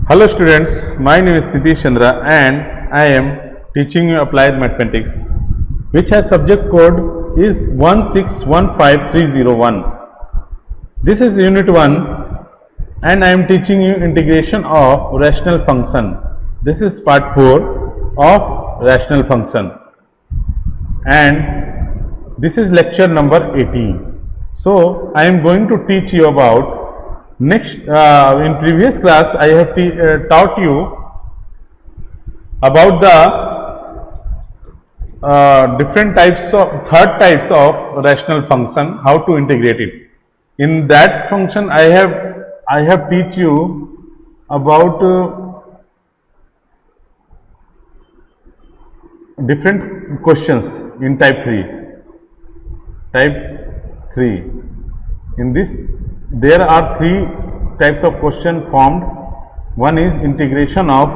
Hello students, my name is Nitish Chandra and I am teaching you applied mathematics which has subject code is 1615301. This is unit 1 and I am teaching you integration of rational function. This is part 4 of rational function and this is lecture number 18. So I am going to teach you about next in previous class I have taught you about the different types of third types of rational function, how to integrate it. In that function I have teach you about different questions in type 3. In this there are 3 types of question formed. One is integration of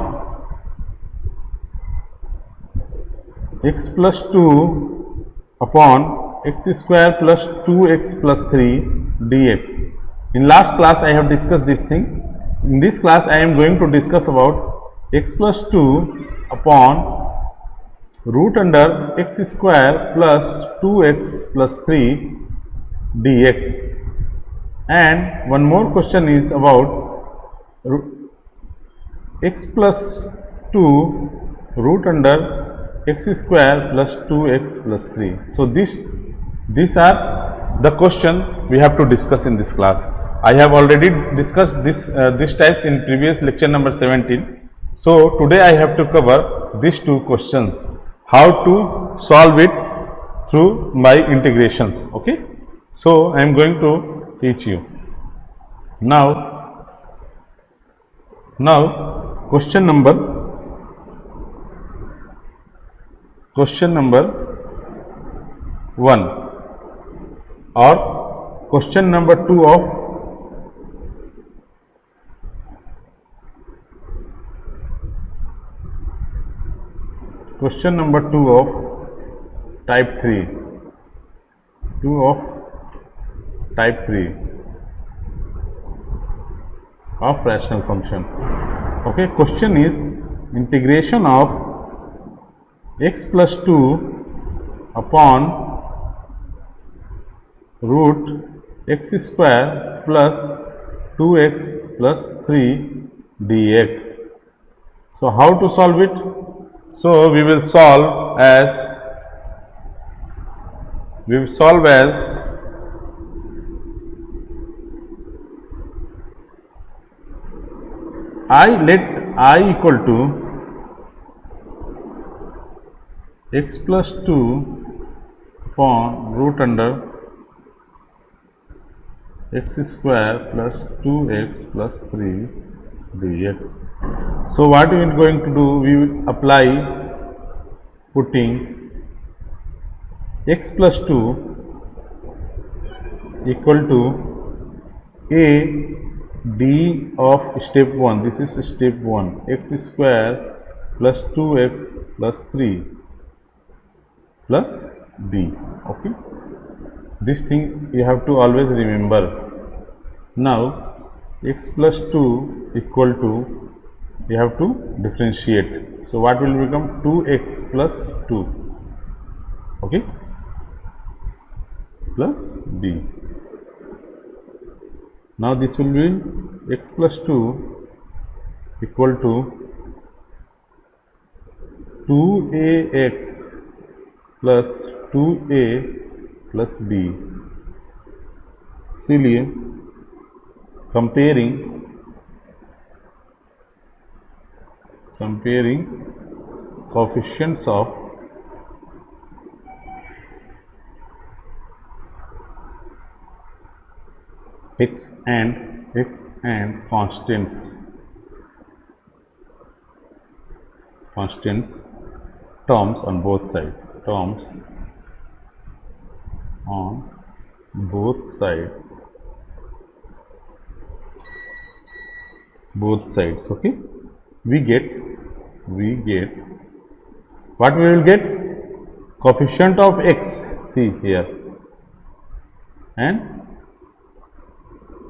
x plus 2 upon x square plus 2x plus 3 dx. In last class I have discussed this thing. In this class I am going to discuss about x plus 2 upon root under x square plus 2x plus 3 dx. And one more question is about x plus 2 root under x square plus 2x plus 3. So these are the question we have to discuss in this class. I have already discussed this types in previous lecture number 17. So today I have to cover these 2 questions, how to solve it through by integrations. Okay. So I am going to teach you. Now question number 1 or question number 2 of type 3. Type 3 of rational function. Okay, question is integration of x plus 2 upon root x square plus 2x plus 3 dx. So how to solve it? So we will solve as let I equal to x plus 2 upon root under x square plus 2x plus 3 dx. So what we are going to do, we will apply putting x plus 2 equal to a d of step 1, this is step 1, x square plus 2x plus 3 plus d. Okay, this thing you have to always remember. Now x plus 2 equal to, you have to differentiate. So what will become 2x plus 2, okay, plus d. Now this will be x plus 2 equal to 2ax plus 2a plus b. इसलिए comparing coefficients of x and constants terms on both sides, okay, we get what we will get, coefficient of x, see here, and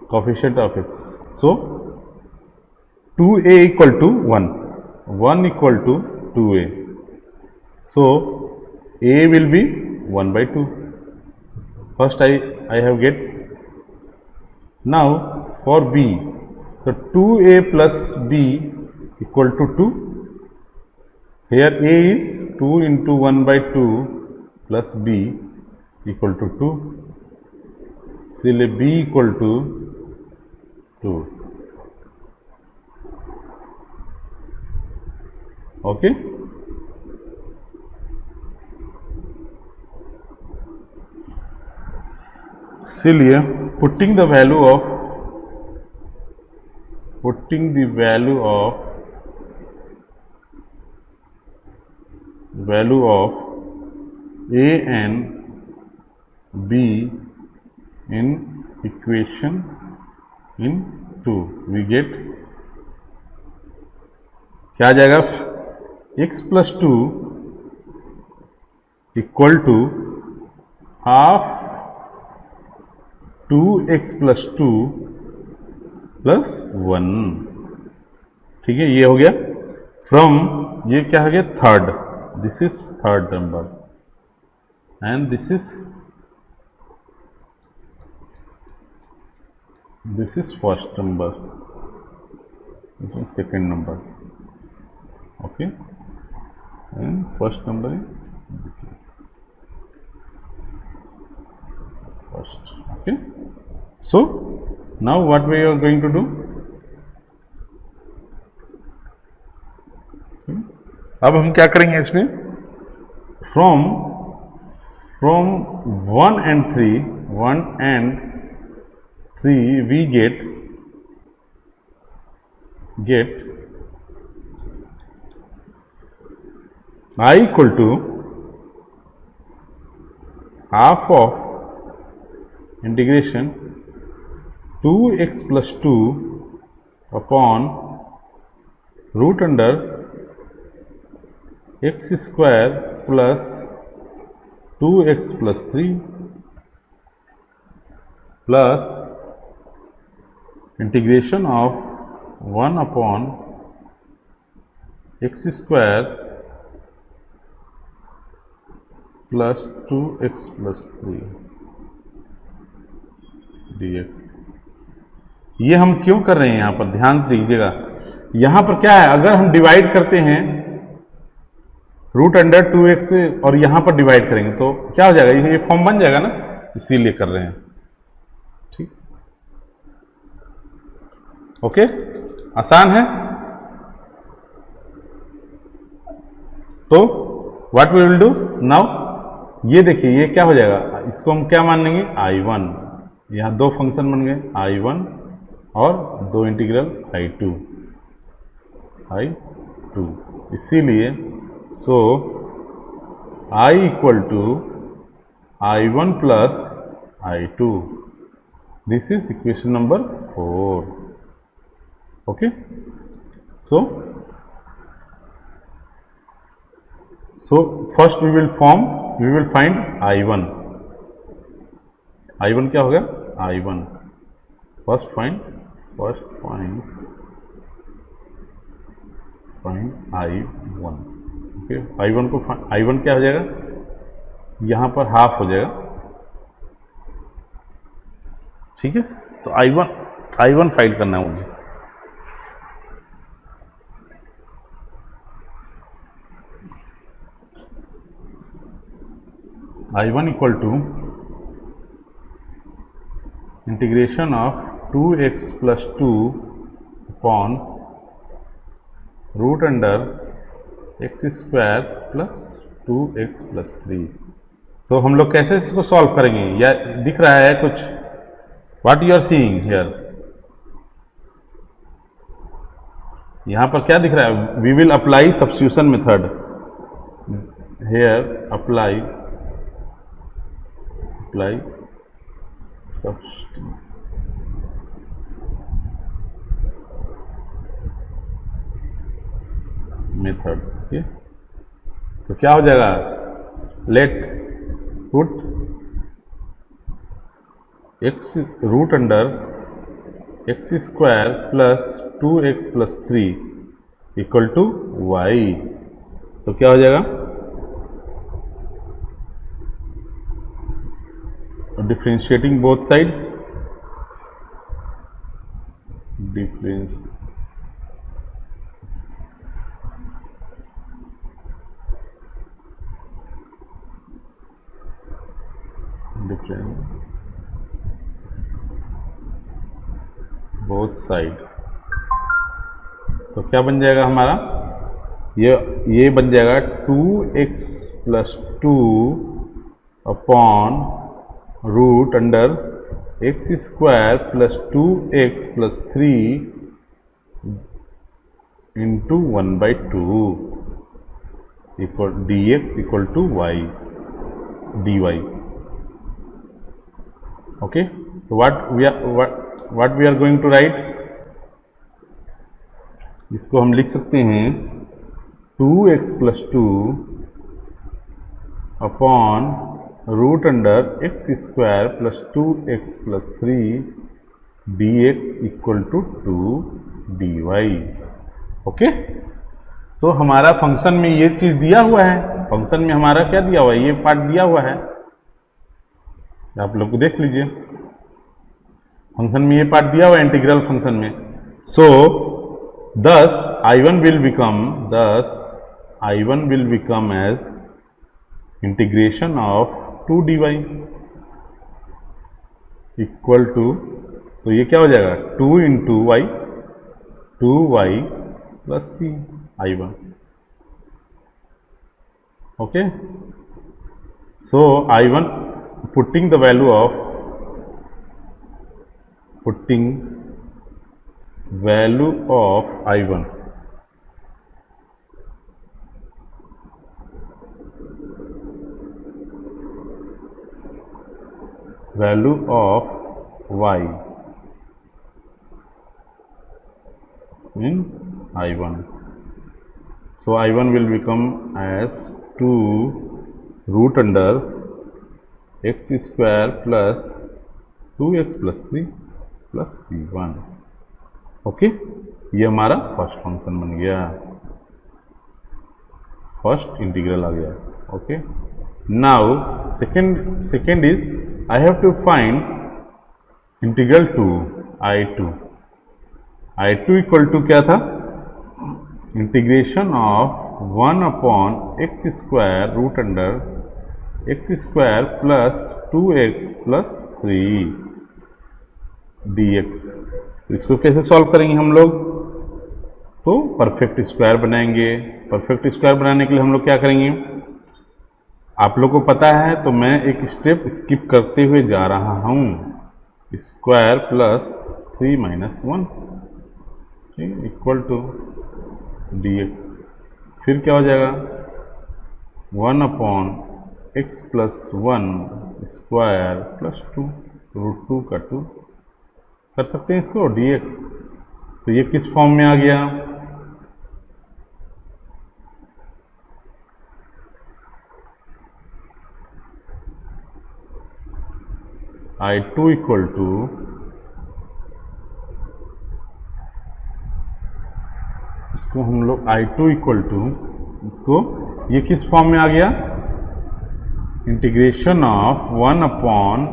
coefficient of x. So 2a equal to 1, 1 equal to 2a. So a will be 1 by 2. First I have get. Now for b, so 2a plus b equal to 2. Here a is 2 into 1 by 2 plus b equal to 2. इसलिए b equal to 2. Okay. इसलिए putting the value of a and b in equation in 2, we get क्या आ जाएगा, x plus 2 equal to half 2x plus 2 plus 1. ठीक है, ये हो गया. फ्रॉम ये क्या हो गया, third. This is third number and this is first number, this is second number. Okay, and first number is first. Okay, so now what we are going to do, अब हम क्या करेंगे इसमें, from 1 and 3 we get I equal to half of integration 2x plus 2 upon root under x square plus 2x plus 3 plus integration of 1 upon x square plus 2x plus 3 dx. ये हम क्यों कर रहे हैं, यहां पर ध्यान दीजिएगा. यहां पर क्या है, अगर हम डिवाइड करते हैं रूट अंडर 2x और यहां पर डिवाइड करेंगे तो क्या हो जाएगा, ये फॉर्म बन जाएगा ना, इसीलिए कर रहे हैं. ठीक, ओके, आसान है. तो what we will do now, ये देखिए ये क्या हो जाएगा, इसको हम क्या मान लेंगे, I1. यहाँ दो फंक्शन बन गए, I1 और दो इंटीग्रल I2. इसीलिए so I equal to I1 plus I2. This is equation number 4. Okay, so first we will find I1. I1 क्या हो गया, I1 first find I1. Okay, I1 क्या हो जाएगा, यहां पर हाफ हो जाएगा. ठीक है, तो I1 फाइंड करना है मुझे. I1 equal to integration of 2x plus 2 upon root under x square plus 2x plus 3. तो हम लोग कैसे इसको सॉल्व करेंगे, या दिख रहा है कुछ, what you are seeing here, यहां पर क्या दिख रहा है, we will apply substitution method. Here apply method. Okay, तो क्या हो जाएगा, let put x root under x square plus 2x plus 3 equal to y. तो क्या हो जाएगा, differentiating both side, difference both side. तो क्या बन जाएगा हमारा, ये बन जाएगा 2x plus 2 upon root under x square plus 2x plus 3 into 1/2 equal dx equal to y dy। Okay, तो what we are going to write, इसको हम लिख सकते हैं 2x plus 2 upon root under x square plus 2x plus 3 dx equal to 2 dy। Okay, तो हमारा function में ये चीज दिया हुआ है, फंक्शन में हमारा क्या दिया हुआ है, ये पार्ट दिया हुआ है, आप लोग को देख लीजिए, फंक्शन में ये पार्ट दिया हुआ है इंटीग्रल फंक्शन में। So thus I1 will become as integration of 2 dy equal to, तो ये क्या हो जाएगा 2 into y, 2y plus c I1। Okay, so I1 putting the value of I1 value of y in I1, so I1 will become as 2 root under x square plus 2x plus 3 plus c1। Okay, ये हमारा first function बन गया, first integral आ गया। Okay, now second is I have to find integral to I2 equal to क्या था, integration of 1 upon x square root under x square plus 2x plus 3 dx। तो इसको कैसे सॉल्व करेंगे हम लोग, तो परफेक्ट स्क्वायर बनाएंगे। परफेक्ट स्क्वायर बनाने के लिए हम लोग क्या करेंगे, आप लोग को पता है, तो मैं एक स्टेप स्किप करते हुए जा रहा हूं, square plus 3 minus 1 equal to dx। फिर क्या हो जाएगा 1 upon x plus 1 square plus 2 root 2 का 2 कर सकते हैं इसको dx। तो ये किस फॉर्म में आ गया, I2 इक्वल टू, इसको हम लोग I2 इक्वल टू, इसको ये किस फॉर्म में आ गया, integration of 1 upon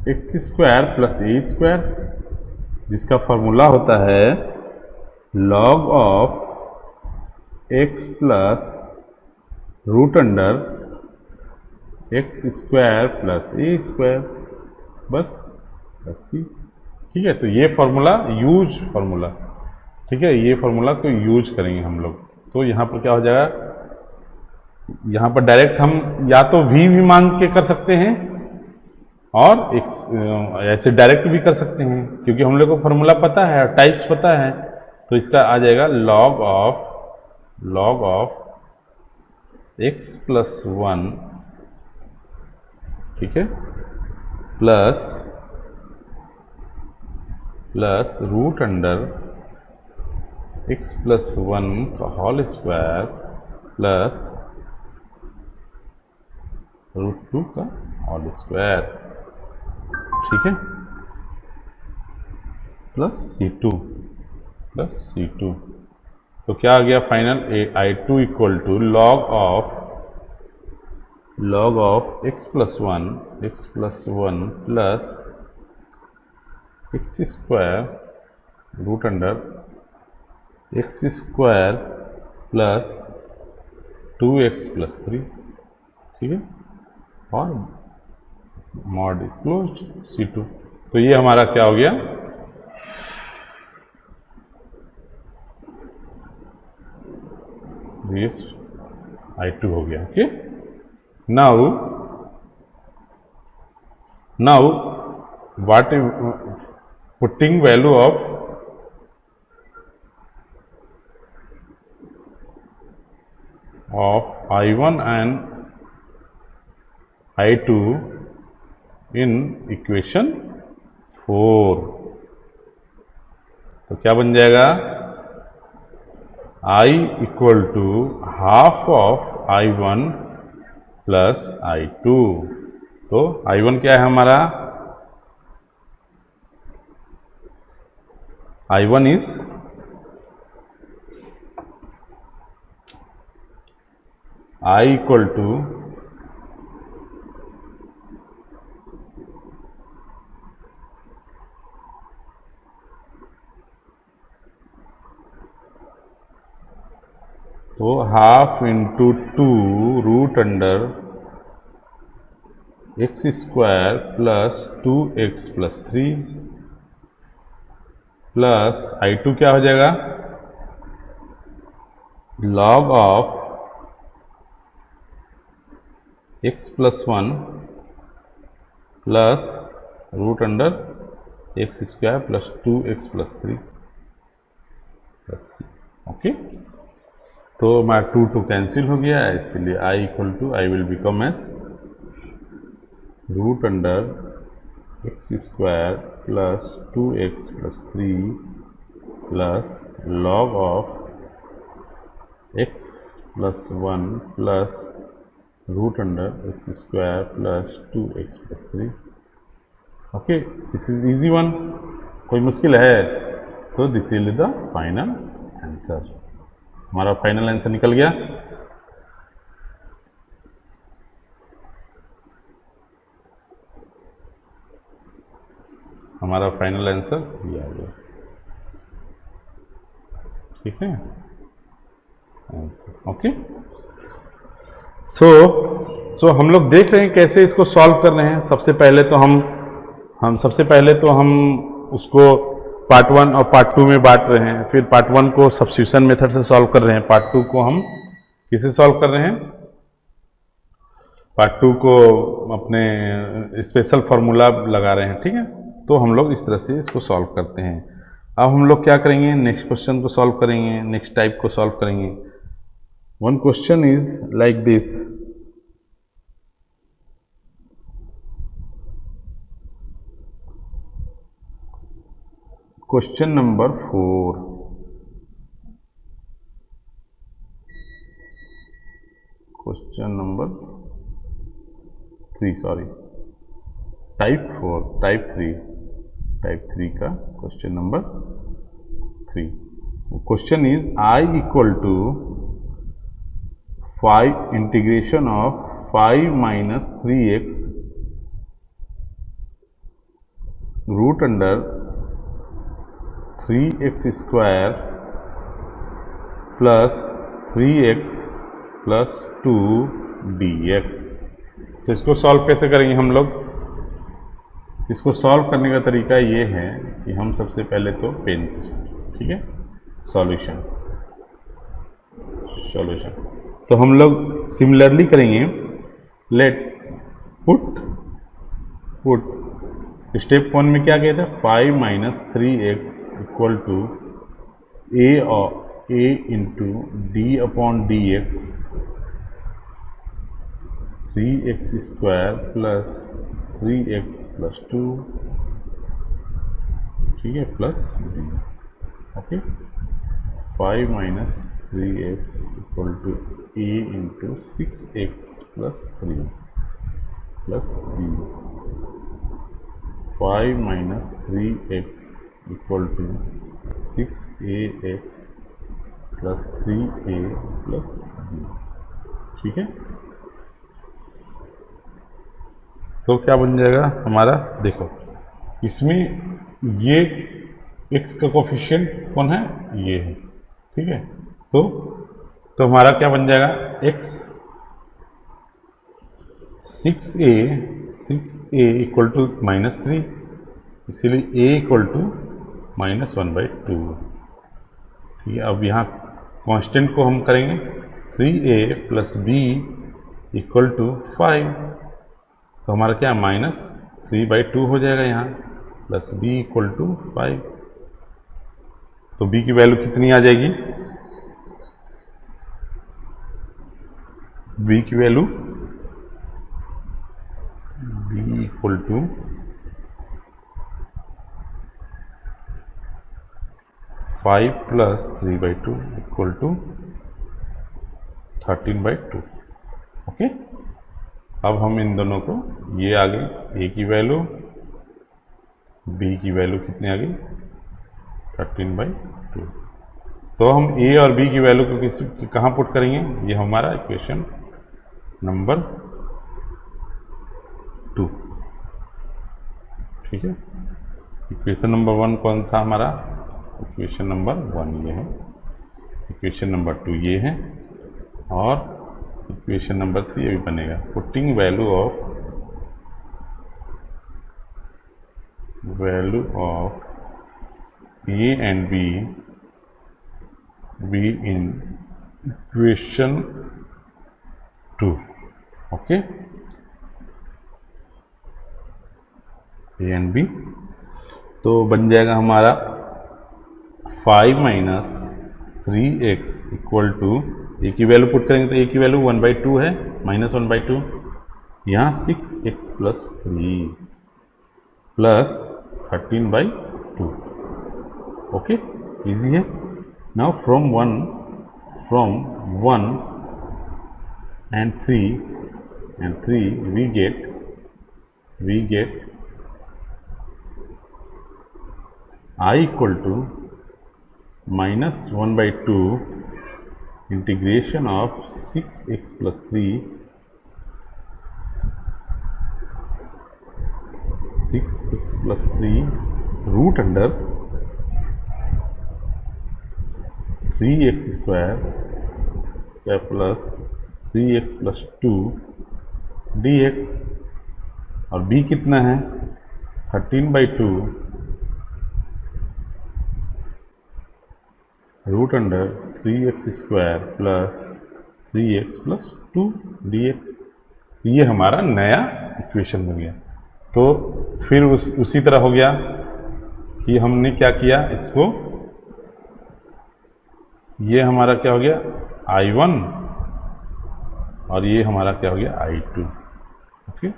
x square plus a square, जिसका फॉर्मूला होता है log of x plus root under x square plus a square बस प्लस सी। ठीक है, तो ये फॉर्मूला यूज फॉर्मूला, ठीक है, ये फॉर्मूला को यूज करेंगे हम लोग। तो यहाँ पर क्या हो जाएगा, यहाँ पर डायरेक्ट हम या तो v भी मान के कर सकते हैं और ऐसे डायरेक्ट भी कर सकते हैं, क्योंकि हम लोग को फॉर्मूला पता है, टाइप्स पता है। तो इसका आ जाएगा लॉग ऑफ एक्स प्लस 1, ठीक है, plus root under x plus 1 का होल स्क्वायर प्लस रूट 2 का होल स्क्वायर। ठीक है, प्लस सी टू। तो क्या आ गया final, I2 equal to log of x plus one plus x square root under x square plus 2x plus 3, ठीक है, और मॉड इज क्लोज्ड C2। तो ये हमारा क्या हो गया, this I2 हो गया। Okay, now what putting value of I1 and I2 in equation 4, तो क्या बन जाएगा, I equal to half of I1 plus I2। तो I1 क्या है हमारा, I1 is I equal to तो half into 2 root under x square plus 2x plus 3 plus I2 क्या हो जाएगा, log of x plus 1 plus root under x square plus 2x plus 3 plus c। Okay, तो मैं 2 cancel हो गया, इसलिए I equal to I will become as root under x square plus 2x plus 3 plus log of x plus 1 plus root under x square plus 2x plus 3। Okay, this is easy one, कोई मुश्किल है, तो this is the final answer. हमारा final answer निकल गया। हमारा final answer ये आ गया, ठीक है, आंसर। ओके, सो हम लोग देख रहे हैं कैसे इसको सॉल्व कर रहे हैं। सबसे पहले तो हम उसको पार्ट 1 और पार्ट 2 में बांट रहे हैं, फिर पार्ट 1 को सब्स्टिट्यूशन मेथड से सॉल्व कर रहे हैं, पार्ट 2 को हम किसे सॉल्व कर रहे हैं, पार्ट 2 को अपने स्पेशल फार्मूला लगा रहे हैं, ठीक है। तो हम लोग इस तरह से इसको सॉल्व करते हैं। अब हम लोग क्या करेंगे, नेक्स्ट क्वेश्चन को सॉल्व करेंगे, नेक्स्ट टाइप को सॉल्व करेंगे। One question is like this, question number 4, question number 3, sorry type 3 का question number 3। Question is I equal to 5 integration of 5 minus 3x root under 3x square plus 3x plus 2 dx। तो इसको solve कैसे करेंगे हम लोग, इसको solve करने का तरीका ये है कि हम सबसे पहले तो पेन, ठीक है, सॉल्यूशन तो हम लोग सिमिलरली करेंगे। लेट पुट स्टेप 1 में क्या कहते हैं, 5 minus 3x equal to a into d upon d x 3x square plus 3x plus 2, ठीक है, plus d। Okay, 5 minus 3x equal to a into 6x plus 3 plus b। 5 minus 3x equal to 6ax plus 3a plus b। ठीक है, तो क्या बन जाएगा हमारा, देखो इसमें ये x का कोफिशिएंट कौन है, ये है। ठीक है, तो हमारा क्या बन जाएगा, x 6a इक्वल टू -3, इसीलिए a इक्वल टू -1/2। ठीक है, अब यहाँ कांस्टेंट को हम करेंगे 3a plus b equal to 5, तो हमारा क्या -3/2 हो जाएगा यहाँ, प्लस b इक्वल टू 5। तो b की वैल्यू कितनी आ जाएगी, b की value b equal to 5 plus 3/2 equal to 13/2। Okay, अब हम इन दोनों को, ये आ गई a की वैल्यू, b की वैल्यू कितनी आ गई 13/2। तो हम a और b की वैल्यू को कहाँ पुट करेंगे, ये हमारा इक्वेशन नंबर 2। ठीक है, इक्वेशन नंबर 1 कौन था हमारा, इक्वेशन नंबर 1 ये है, इक्वेशन नंबर 2 ये है, और इक्वेशन नंबर 3 ये भी बनेगा। Putting value of a and b in equation 2। Okay, a and b तो बन जाएगा हमारा 5 minus 3x equal to, a की वैल्यू पुट करेंगे तो a की वैल्यू 1/2 है, -1/2, यहाँ 6x plus 3 plus 13/2। Okay, easy है। Now from 1 and 3 we get I equal to -1/2 integration of 6x plus 3 root under 3x square plus 3x plus 2 dx, और b कितना है 13/2 root under 3x square plus 3x plus 2 dx। तो ये हमारा नया equation बन गया। तो फिर उसी तरह हो गया कि हमने क्या किया, इसको, ये हमारा क्या हो गया I1 और ये हमारा क्या हो गया I2। ओके,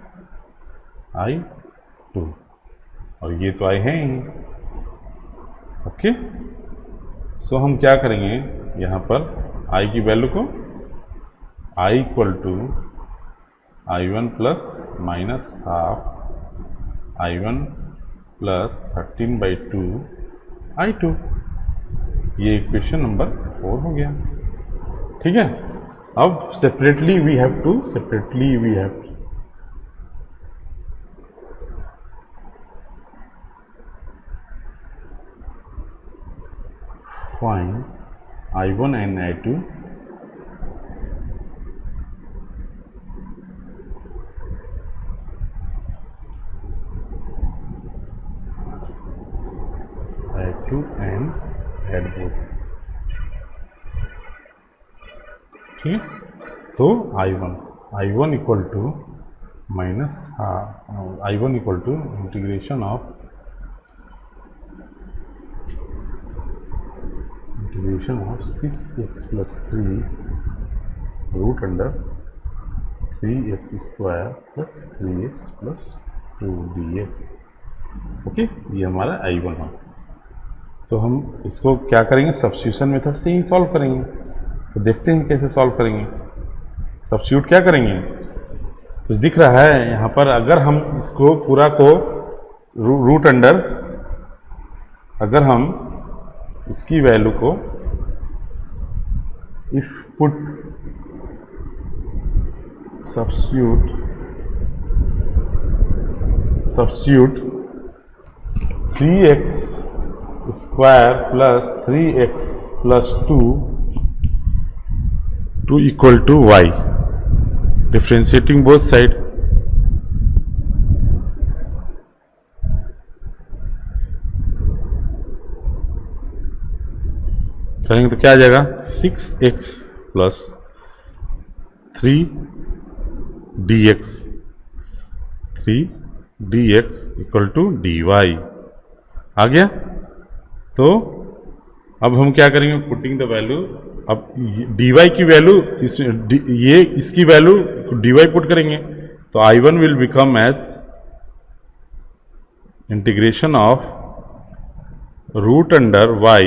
I2 और ये तो I है ही। ओके, सो हम क्या करेंगे, यहाँ पर I की वैल्यू को I equal to I1 plus -12 I1 plus 13/2 I2, ये इक्वेशन नंबर 4 हो गया। ठीक है, अब separately we have to find I1 and I2 and add both। ठीक है, तो I1 equal to I1 equal to integration of 6x plus 3 root under 3x square plus 3x plus 2 dx। Okay, ये हमारा I1 है। तो हम इसको क्या करेंगे, सब्स्टिट्यूशन मेथड से ही सॉल्व करेंगे। तो देखते हैं कैसे सॉल्व करेंगे। सब्स्टिट्यूट क्या करेंगे, कुछ दिख रहा है यहाँ पर, अगर हम इसको पूरा को रूट अंडर अगर हम इसकी वैल्यू को if put substitute 3x square plus 3x plus 2 equal to y, differentiating both side, करेंगे तो क्या आ जाएगा 6x plus 3dx equal to dy आ गया। तो अब हम क्या करेंगे, पुटिंग द वैल्यू, अब dy की वैल्यू इसकी वैल्यू dy पुट करेंगे तो I1 will become as integration of root under y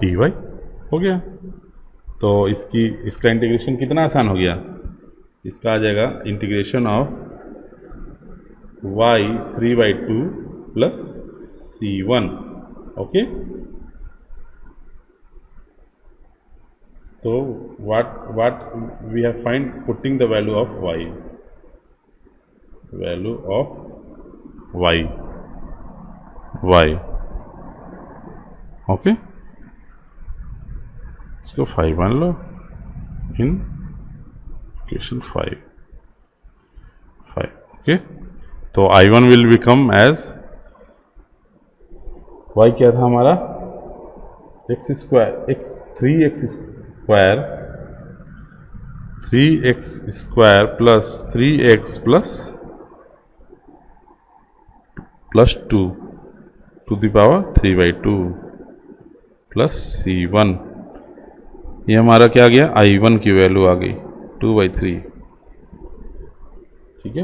dy हो गया। तो इसका इंटीग्रेशन कितना आसान हो गया, इसका आ जाएगा integration of y 3/2 plus c1। Okay, तो what we have find putting the value of y, okay, इसको 5 मान लो इन इक्वेशन 5। ओके, तो I1 will become as y क्या था हमारा x square 3x square plus 3x plus 2 to the power 3/2 plus c1। ये हमारा क्या आ गया, I1 की वैल्यू आ गई 2/3। ठीक है,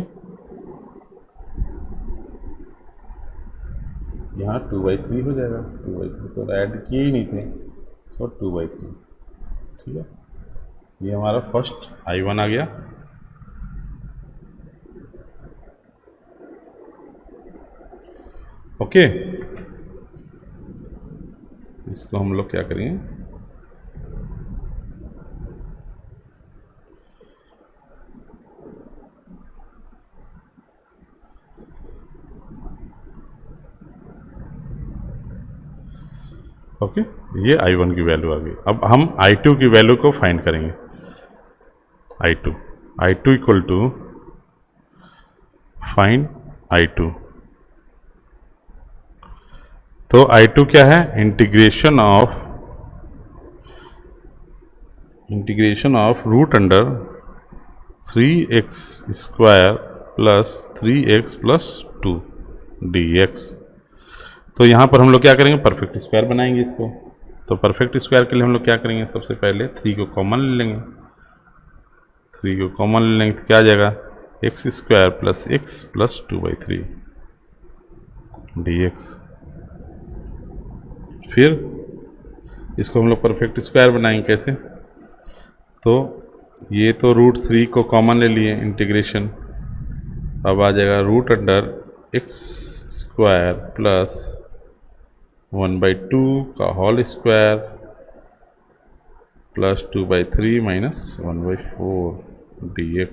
यहाँ 2/3 हो जाएगा, 2/3 तो ऐड किए ही नहीं थे, सो 2/3। ठीक है, ये हमारा फर्स्ट I1 आ गया। ओके, इसको हम लोग क्या करेंगे, ओके, ये I1 की वैल्यू आ गई। अब हम I2 की वैल्यू को फाइंड करेंगे। I2 equal to find I2। तो I2 क्या है, integration of root under 3x square plus 3x plus 2 dx। तो यहाँ पर हम लोग क्या करेंगे, परफेक्ट स्क्वायर बनाएंगे इसको। तो परफेक्ट स्क्वायर के लिए हम लोग क्या करेंगे, सबसे पहले 3 को कॉमन ले लेंगे। 3 को कॉमन ले लेंगे तो क्या आ जाएगा, x square plus x plus 2/3 dx। फिर इसको हम लोग परफेक्ट स्क्वायर बनाएंगे कैसे, तो ये तो √3 को कॉमन ले लिए, इंटीग्रेशन अब आ जाएगा root under x square plus 1/2 का whole square plus 2/3 minus 1/4 dx।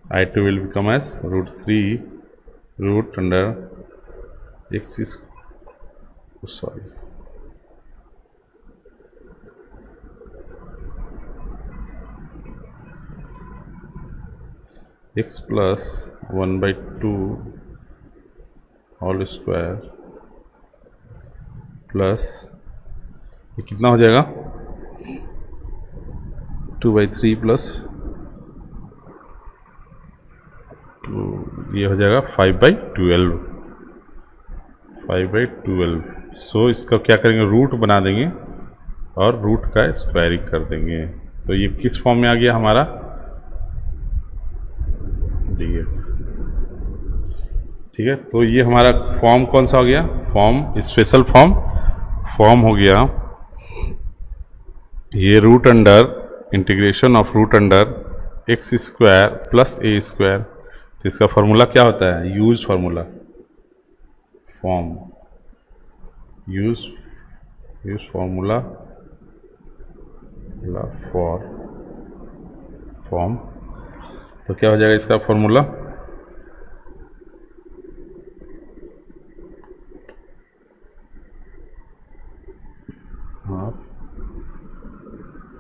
I2 will become as √3 root under x x plus 1/2 whole square plus ये कितना हो जाएगा 2/3 प्लस 2, ये हो जाएगा 5/12। सो इसका क्या करेंगे, रूट बना देंगे और रूट का स्क्वायरिंग कर देंगे। तो ये किस फॉर्म में आ गया हमारा dx। ठीक है, तो ये हमारा फॉर्म कौन सा हो गया, स्पेशल फॉर्म हो गया ये root under integration of root under x square plus a square, तो इसका फॉर्मूला क्या होता है? Use formula form, use formula for form. तो क्या हो जाएगा इसका formula?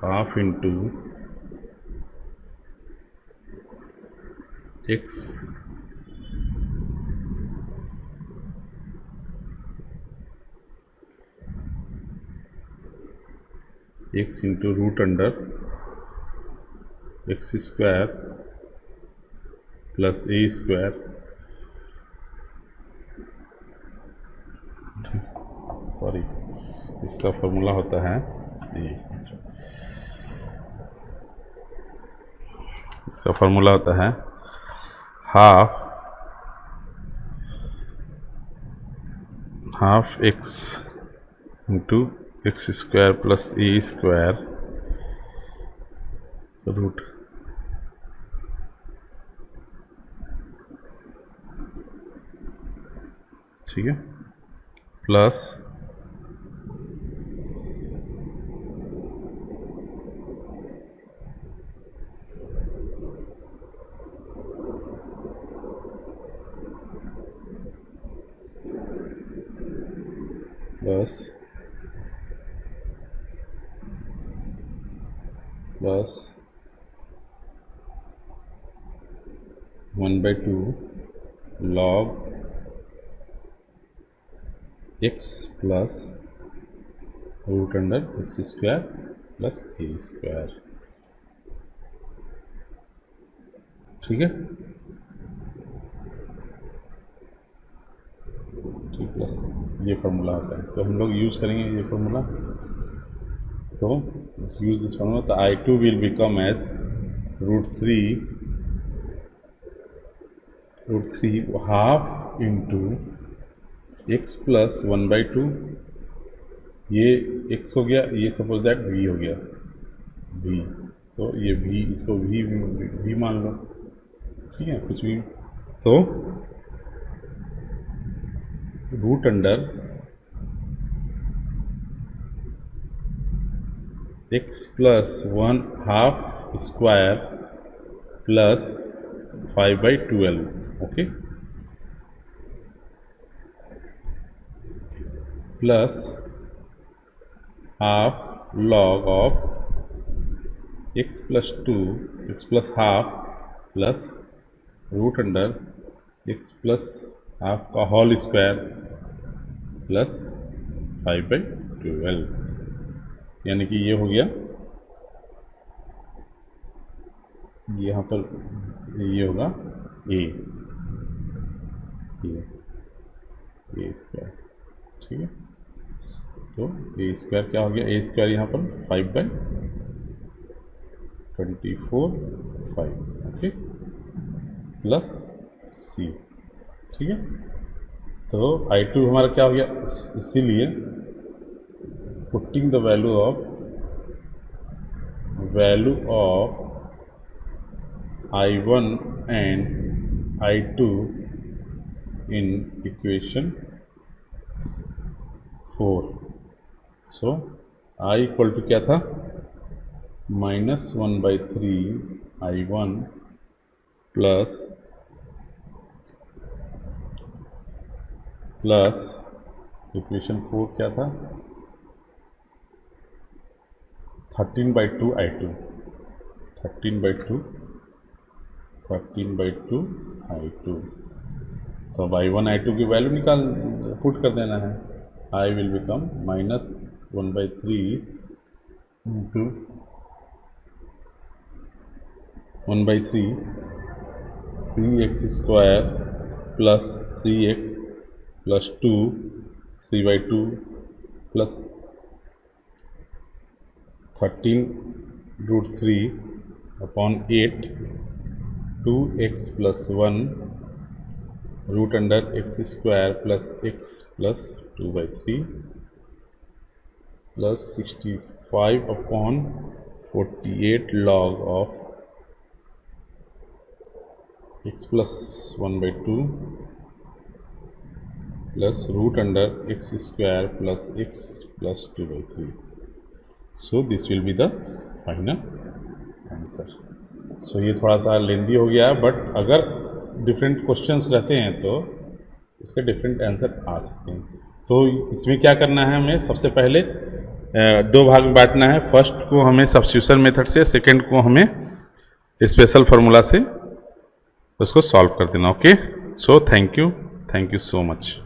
Half into x into root under x square plus a square, sorry इसका फॉर्मूला होता है ये, इसका फॉर्मूला होता है half x into x square plus a square root, ठीक है, plus plus 1/2 log x plus root under x square plus a square, ठीक है, ठीक, प्लस ये फार्मूला होता है। तो हम लोग यूज करेंगे ये फार्मूला, तो यूज दिस फार्मूला, तो I2 will become as root three half into x plus 1/2, ये x हो गया, ये सपोज दैट v हो गया, v, तो ये v, इसको v मान लो, ठीक है, कुछ भी, तो root under x plus 1/2 square plus 5/12, okay, plus half log of x plus 2, x plus half plus root under x plus half का होल स्क्वायर प्लस 5/12, यानी कि ये हो गया, यहाँ पर ये होगा a स्क्वायर, ठीक है, तो ए स्क्वायर क्या हो गया? ए स्क्वायर यहाँ पर 5/24, ओके, प्लस सी, ठीक है, तो I2 हमारा क्या हो गया? इसीलिए putting the value of I1 and I2 in equation 4, so I equal to क्या था? -1/3 I1 प्लस इक्वेशन 4 क्या था? 13/2 I2, 13/2 I2, तो अब I1 I2 की वैल्यू पुट कर देना है। I will become -1/3 into 1/3 3x square plus 3x plus 2 3/2 plus 13√3 upon 8 2x plus 1 root under x square plus x plus 2/3 plus 65 upon 48 log of x plus 1/2 plus root under x square plus x plus 2/3. So this will be the final answer. So ये थोड़ा सा लेंदी हो गया, but अगर different questions रहते हैं तो उसके डिफरेंट आंसर आ सकते हैं. तो इसमें क्या करना है, हमें सबसे पहले दो भाग में बांटना है. फर्स्ट को हमें सब्स्टिट्यूशन मेथड से, सेकंड को हमें स्पेशल फार्मूला से उसको सॉल्व कर देना. Okay, so thank you so much.